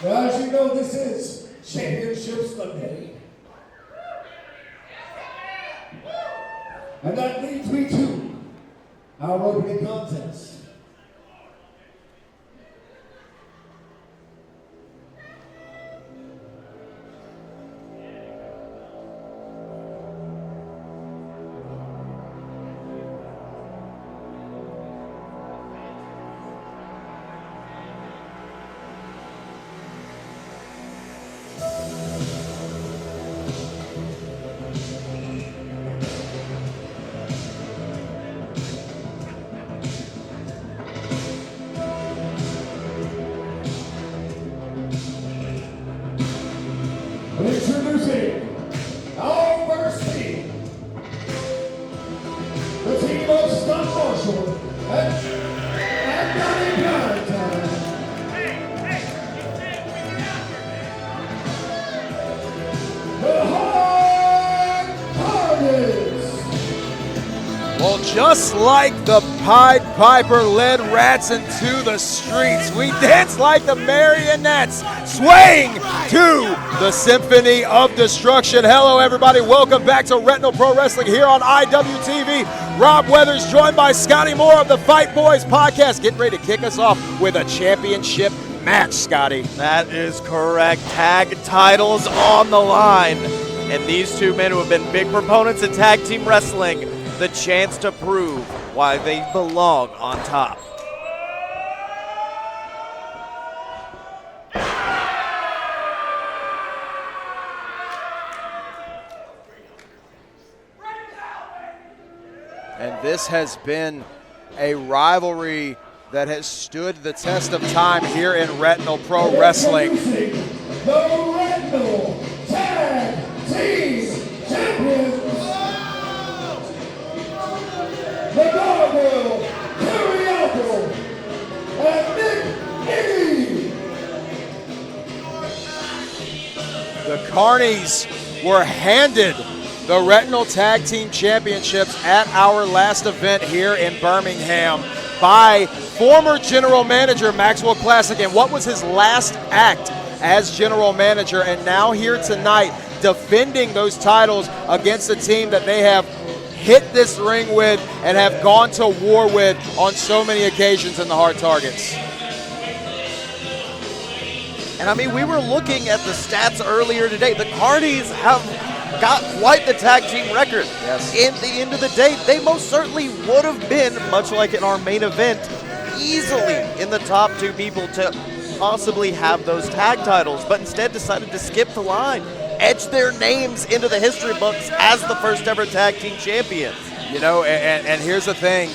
Now, as you know, this is Championship Sunday. And that leads me to our opening contest. Introducing our first team, the team of Scott Marshall and Donnie Valentine. The Hard Carnies. Well, just like the Pied Piper led rats into the streets, we dance like the marionettes, swaying to the Symphony of Destruction. Hello, everybody. Welcome back to Retinal Pro Wrestling here on IWTV. Rob Weathers joined by Scotty Moore of the Fight Boys podcast, getting ready to kick us off with a championship match, Scotty. That is correct. Tag titles on the line. And these two men who have been big proponents in tag team wrestling, the chance to prove why they belong on top. And this has been a rivalry that has stood the test of time here in Retinal Pro Wrestling. The Retinal Tag Team Champions, the Gargoyle, Curiaco, and Nick Iggy. The Carnies were handed the Retinal Tag Team Championships at our last event here in Birmingham by former General Manager Maxwell Classic, and what was his last act as General Manager, and now here tonight defending those titles against a team that they have hit this ring with and have gone to war with on so many occasions in the Hard Targets. And I mean, we were looking at the stats earlier today. The Carnies have got quite the tag team record. Yes. In the end of the day, they most certainly would have been, much like in our main event, easily in the top two people to possibly have those tag titles, but instead decided to skip the line, etch their names into the history books as the first ever tag team champions. You know, and here's the thing.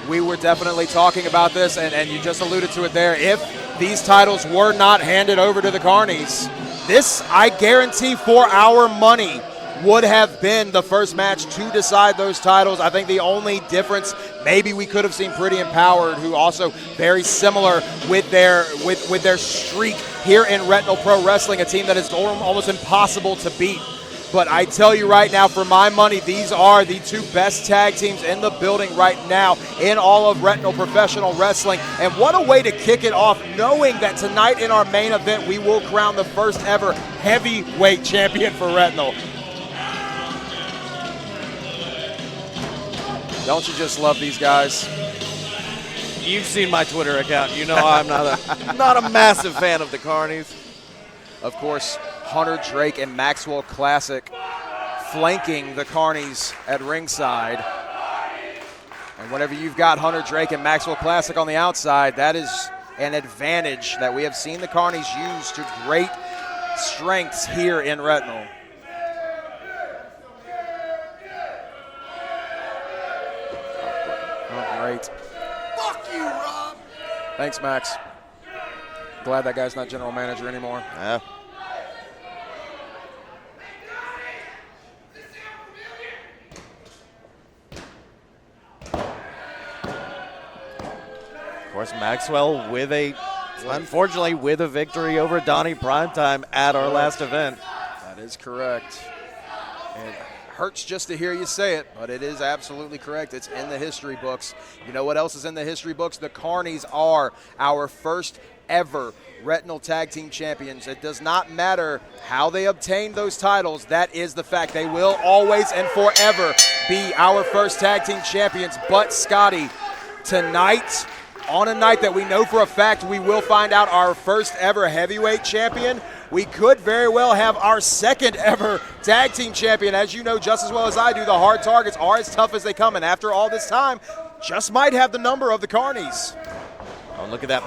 We were definitely talking about this, and you just alluded to it there. If these titles were not handed over to the Carnies, this, I guarantee, for our money, would have been the first match to decide those titles. I think the only difference, maybe we could have seen Pretty Empowered, who also very similar with their streak here in Retinal Pro Wrestling, a team that is almost impossible to beat. But I tell you right now, for my money, these are the two best tag teams in the building right now in all of Retinal Professional Wrestling. And what a way to kick it off, knowing that tonight in our main event, we will crown the first ever heavyweight champion for Retinal. Don't you just love these guys? You've seen my Twitter account. You know I'm not a massive fan of the Carnies. Of course, Hunter Drake and Maxwell Classic flanking the Carnies at ringside. And whenever you've got Hunter Drake and Maxwell Classic on the outside, that is an advantage that we have seen the Carnies use to great strengths here in Retinal. Oh, great. Fuck you, Rob. Thanks, Max. Glad that guy's not general manager anymore. Yeah. Of course, Maxwell unfortunately with a victory over Donnie Primetime at our last event. That is correct. It hurts just to hear you say it, but it is absolutely correct. It's in the history books. You know what else is in the history books? The Carnies are our first ever Retinal Tag Team Champions. It does not matter how they obtain those titles. That is the fact. They will always and forever be our first tag team champions. But Scotty, tonight, on a night that we know for a fact we will find out our first ever heavyweight champion, we could very well have our second ever tag team champion. As you know just as well as I do, the Hard Targets are as tough as they come, and after all this time, just might have the number of the Carnies. Oh, look at that.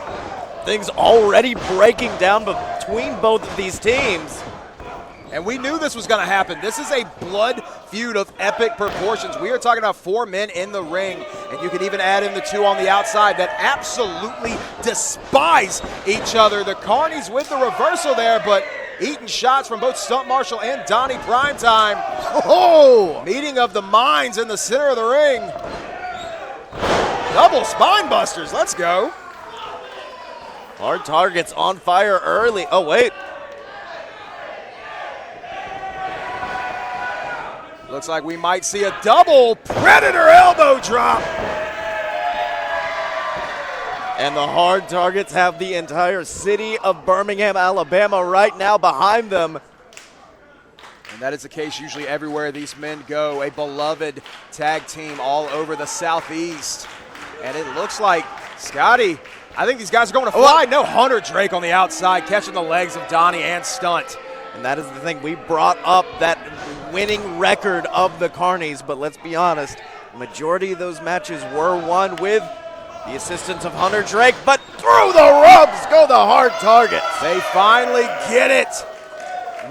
Things already breaking down between both of these teams. And we knew this was going to happen. This is a blood feud of epic proportions. We are talking about 4 men in the ring, and you can even add in the 2 on the outside that absolutely despise each other. The Carnies with the reversal there, but eating shots from both Stunt Marshall and Donnie Primetime. Oh, meeting of the minds in the center of the ring. Double spine busters, let's go. Hard Targets on fire early. Oh, wait. Looks like we might see a double Predator elbow drop. And the Hard Targets have the entire city of Birmingham, Alabama right now behind them. And that is the case usually everywhere these men go. A beloved tag team all over the Southeast. And it looks like, Scotty, I think these guys are going to fly. No, Hunter Drake on the outside catching the legs of Donnie and Stunt. And that is the thing. We brought up that winning record of the Carnies, but let's be honest, the majority of those matches were won with the assistance of Hunter Drake, but through the ropes go the Hard Targets. They finally get it.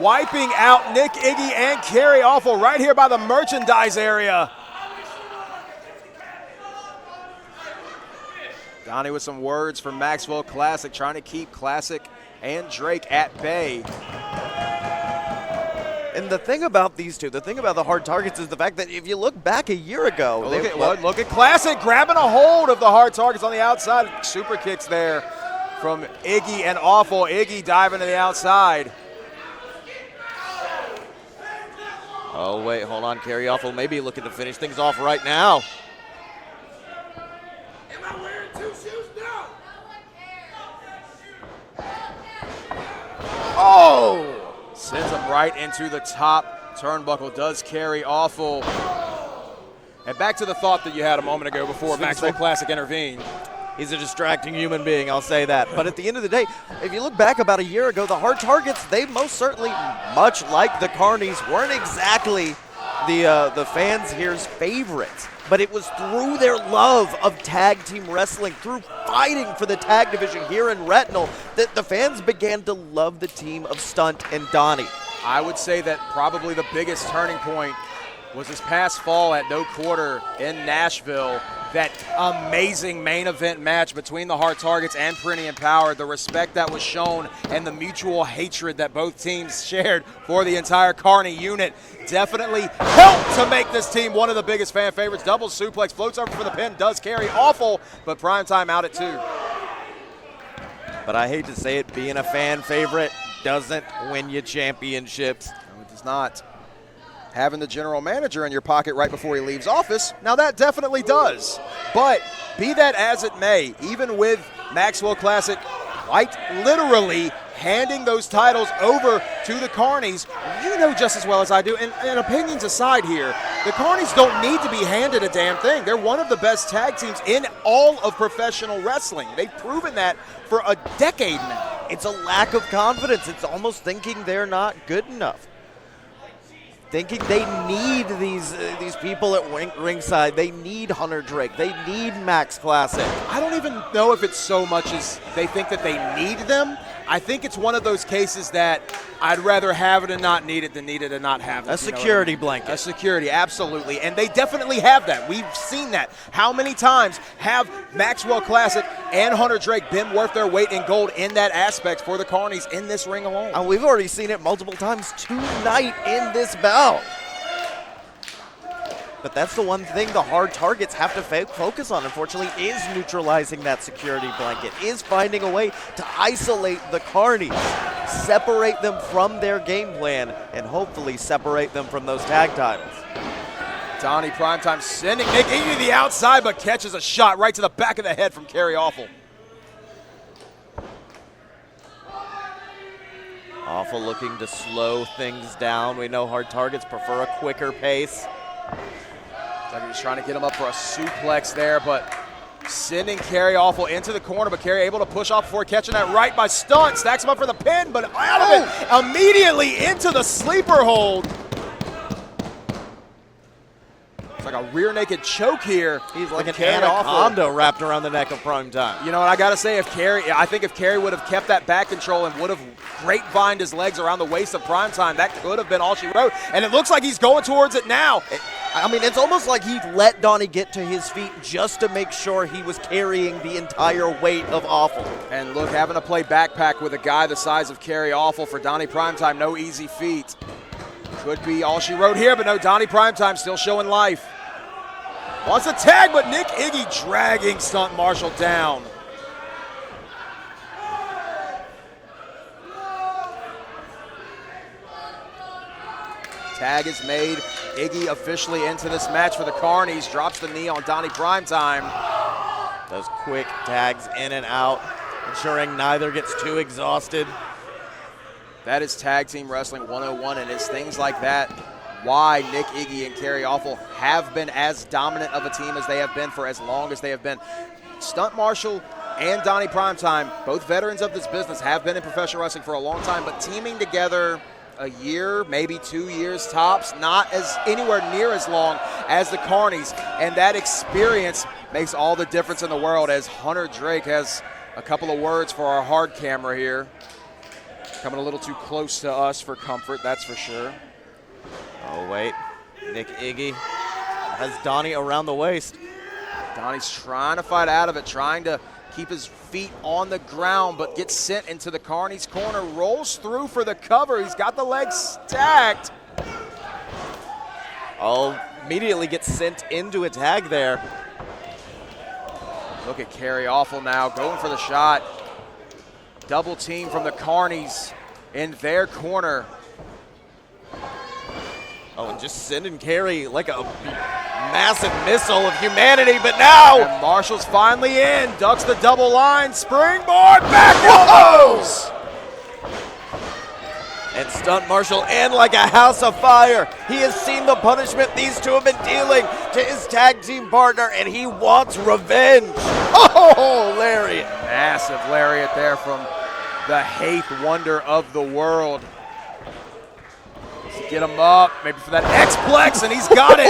Wiping out Nick, Iggy, and Carrie Awful right here by the merchandise area. Donnie with some words for Maxwell Classic, trying to keep Classic and Drake at bay. And the thing about these two, the thing about the Hard Targets is the fact that if you look back a year ago. Look at Classic grabbing a hold of the Hard Targets on the outside. Super kicks there from Iggy and Awful. Iggy diving to the outside. Oh, wait, hold on. Carrie Awful maybe looking to finish things off right now. Am I wearing 2 shoes? No. Oh! Sends him right into the top turnbuckle. Does Carrie Awful. And back to the thought that you had a moment ago before Maxwell Classic intervened. He's a distracting human being, I'll say that. But at the end of the day, if you look back about a year ago, the Hard Targets, they most certainly, much like the Carnies, weren't exactly the fans here's favorites. But it was through their love of tag team wrestling, through fighting for the tag division here in Retinal, that the fans began to love the team of Stunt and Donnie. I would say that probably the biggest turning point was this past fall at No Quarter in Nashville. That amazing main event match between the Hard Targets and Pretty Empowered, the respect that was shown and the mutual hatred that both teams shared for the entire Carney unit definitely helped to make this team one of the biggest fan favorites. Double suplex, floats over for the pin, does Carry Awful, but Primetime out at 2. But I hate to say it, being a fan favorite doesn't win you championships. No, it does not. Having the general manager in your pocket right before he leaves office, now that definitely does. But be that as it may, even with Maxwell Classic quite literally handing those titles over to the Carnies, you know just as well as I do, and opinions aside here, the Carnies don't need to be handed a damn thing. They're one of the best tag teams in all of professional wrestling. They've proven that for a decade now. It's a lack of confidence. It's almost thinking they're not good enough. Thinking they need these people at ringside. They need Hunter Drake. They need Max Classic. I don't even know if it's so much as they think that they need them. I think it's one of those cases that I'd rather have it and not need it than need it and not have it. A security blanket. A security, absolutely. And they definitely have that. We've seen that. How many times have Maxwell Classic and Hunter Drake been worth their weight in gold in that aspect for the Carnies in this ring alone? And we've already seen it multiple times tonight in this bout. But that's the one thing the Hard Targets have to focus on, unfortunately, is neutralizing that security blanket, is finding a way to isolate the Carnies, separate them from their game plan, and hopefully separate them from those tag titles. Donnie Primetime sending Nick Iggy to the outside, but catches a shot right to the back of the head from Carrie Awful. Awful looking to slow things down. We know hard targets prefer a quicker pace. Like he was trying to get him up for a suplex there, but sending Carey Awful into the corner, but Carey able to push off before catching that right by Stunt. Stacks him up for the pin, but out of it immediately into the sleeper hold. It's like a rear naked choke here. He's like an Carey anaconda wrapped around the neck of Primetime. You know what, I gotta say, I think if Carey would have kept that back control and would have grapevined his legs around the waist of Primetime, that could have been all she wrote. And it looks like he's going towards it now. I mean, it's almost like he let Donnie get to his feet just to make sure he was carrying the entire weight of Awful. And look, having to play backpack with a guy the size of Carey Awful for Donnie Primetime, no easy feat. Could be all she wrote here, but no, Donnie Primetime still showing life. Wants a tag, but Nick Iggy dragging Stunt Marshall down. Tag is made. Iggy officially into this match for the Carnies. Drops the knee on Donnie Primetime. Those quick tags in and out, ensuring neither gets too exhausted. That is Tag Team Wrestling 101, and it's things like that why Nick Iggy and Carey Awful have been as dominant of a team as they have been for as long as they have been. Stunt Marshall and Donnie Primetime, both veterans of this business, have been in professional wrestling for a long time, but teaming together a year, maybe 2 years tops, not as anywhere near as long as the Carnies, and that experience makes all the difference in the world. As Hunter Drake has a couple of words for our hard camera here. Coming a little too close to us for comfort, that's for sure. Oh, wait. Nick Iggy has Donnie around the waist. Donnie's trying to fight out of it, trying to keep his feet on the ground, but gets sent into the Carnies corner, rolls through for the cover. He's got the legs stacked. Oh, immediately gets sent into a tag there. Look at Carey Awful now, going for the shot. Double team from the Carnies in their corner. Oh, and just sending Carey like a massive missile of humanity, but now and Marshall's finally in, ducks the double line, springboard, back elbows! And Stunt Marshall in like a house of fire. He has seen the punishment these two have been dealing to his tag team partner, and he wants revenge. Oh, lariat. Massive lariat there from the Haith wonder of the world. Get him up, maybe for that X-Plex, and he's got it.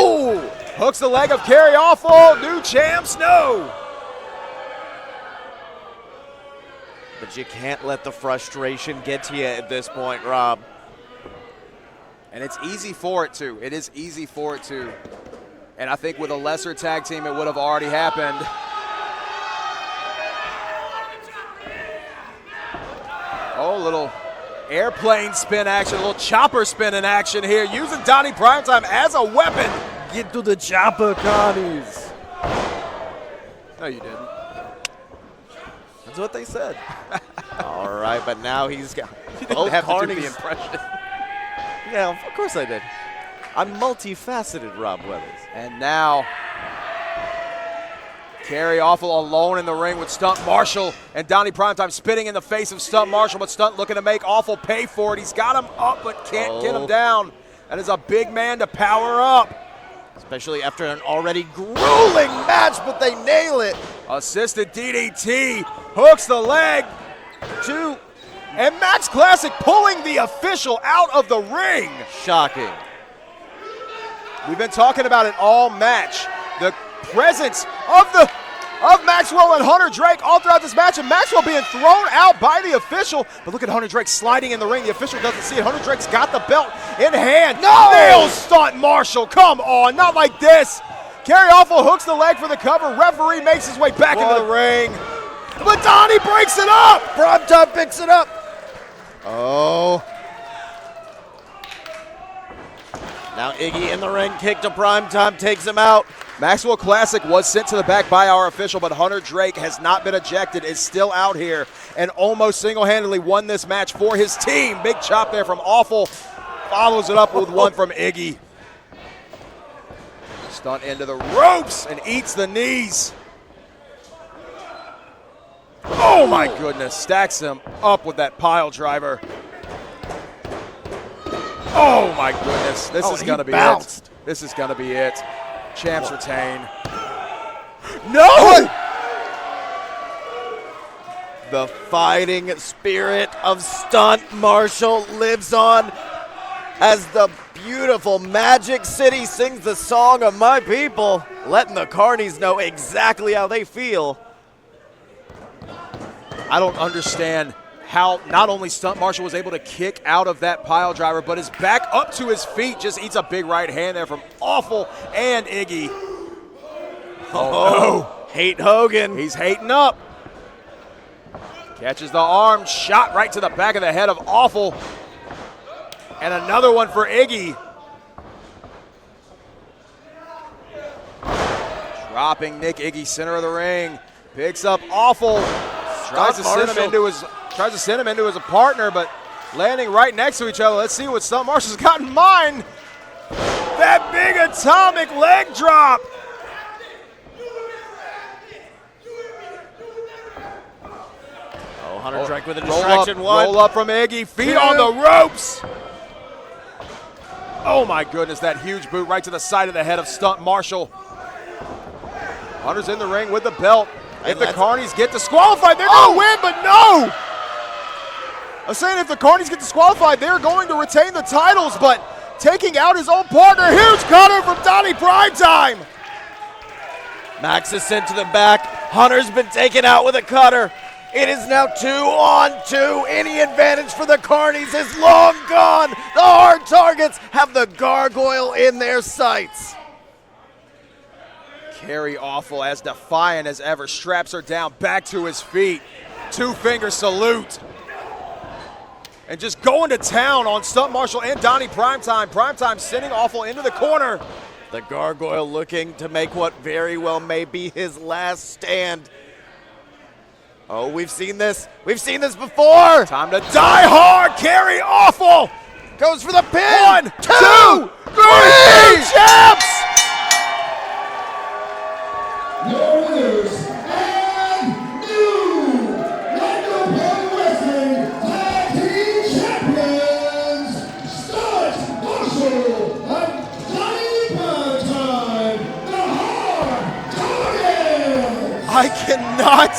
Hooks the leg of Carey Awful, new champs, no. But you can't let the frustration get to you at this point, Rob. And it's easy for it to. It is easy for it to. And I think with a lesser tag team, it would have already happened. Oh, little airplane spin action, a little chopper spin in action here, using Donnie Primetime as a weapon. Get to the chopper, Carnies. No, you didn't. That's what they said. All right, but now he's got You didn't both have to do Carnies. the impression. Yeah, of course I did. I'm multifaceted, Rob Weathers. And now, Carey Awful alone in the ring with Stunt Marshall, and Donnie Primetime spitting in the face of Stunt Marshall, but Stunt looking to make Awful pay for it. He's got him up, but can't get him down. That is a big man to power up. Especially after an already grueling match, but they nail it. Assisted DDT, hooks the leg, two, and Max Classic pulling the official out of the ring. Shocking. We've been talking about it all match. The presence of Maxwell and Hunter Drake all throughout this match, and Maxwell being thrown out by the official. But look at Hunter Drake sliding in the ring. The official doesn't see it. Hunter Drake's got the belt in hand. No! Nails Stunt Marshall. Come on, not like this. Carey Awful hooks the leg for the cover. Referee makes his way back into the ring. But Donnie breaks it up. Primetime picks it up. Oh. Now Iggy in the ring, kick to Primetime, takes him out. Maxwell Classic was sent to the back by our official, but Hunter Drake has not been ejected, is still out here, and almost single-handedly won this match for his team. Big chop there from Awful. Follows it up with one from Iggy. Stunt into the ropes and eats the knees. Oh my goodness, stacks him up with that pile driver. Oh my goodness, this is he gonna be bounced. it. This is gonna be it. Champs retain. No! The fighting spirit of Stunt Marshall lives on as the beautiful Magic City sings the song of my people, letting the Carnies know exactly how they feel. I don't understand how not only Stunt Marshall was able to kick out of that pile driver, but is back up to his feet, just eats a big right hand there from Awful and Iggy. Oh, hate Hogan. He's hating up. Catches the arm, shot right to the back of the head of Awful. And another one for Iggy. Dropping Nick Iggy, center of the ring. Picks up Awful. Tries to send him into his partner, but landing right next to each other. Let's see what Stunt Marshall's got in mind. That big atomic leg drop. Oh, Hunter Drake with a distraction. Roll up from Iggy, feet on the ropes. Oh my goodness, that huge boot right to the side of the head of Stunt Marshall. Hunter's in the ring with the belt. If the Carnies get disqualified, they're going to win, but no! I'm saying if the Carnies get disqualified, they're going to retain the titles, but taking out his own partner, huge cutter from Donnie Primetime. Max is sent to the back. Hunter's been taken out with a cutter. It is now 2-on-2. Any advantage for the Carnies is long gone. The hard targets have the gargoyle in their sights. Carrie Awful, as defiant as ever, straps her down back to his feet. Two-finger salute. And just going to town on Stunt Marshall and Donnie Primetime. Primetime sending Awful into the corner. The gargoyle looking to make what very well may be his last stand. Oh, we've seen this. We've seen this before. Time to die hard. Carrie Awful Goes for the pin. 1, 2, 3. Champs! Your winners and new Retinal Wrestling Tag Team Champions, Stunt Marshall and Donnie Primetime, the Hard Target. I cannot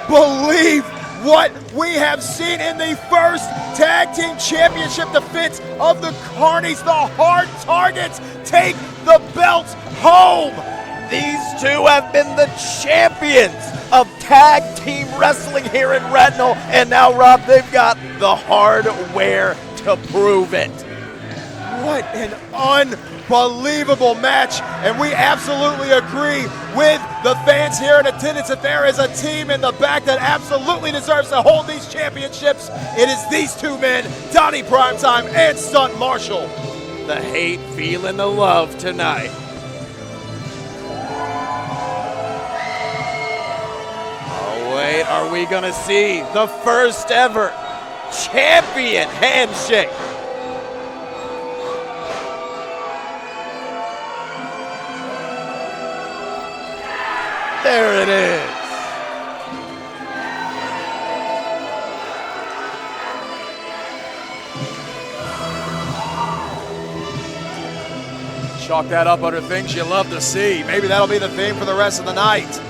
believe what we have seen in the first Tag Team Championship defense of the Carnies. The Hard Targets take the belts home. These two have been the champions of tag team wrestling here in Retinal, and now, Rob, they've got the hardware to prove it. What an unbelievable match, and we absolutely agree with the fans here in attendance that there is a team in the back that absolutely deserves to hold these championships. It is these two men, Donnie Primetime and Stunt Marshall. The hate feeling the love tonight. Oh, wait, are we going to see the first ever champion handshake? There it is. Chalk that up under things you love to see. Maybe that'll be the theme for the rest of the night.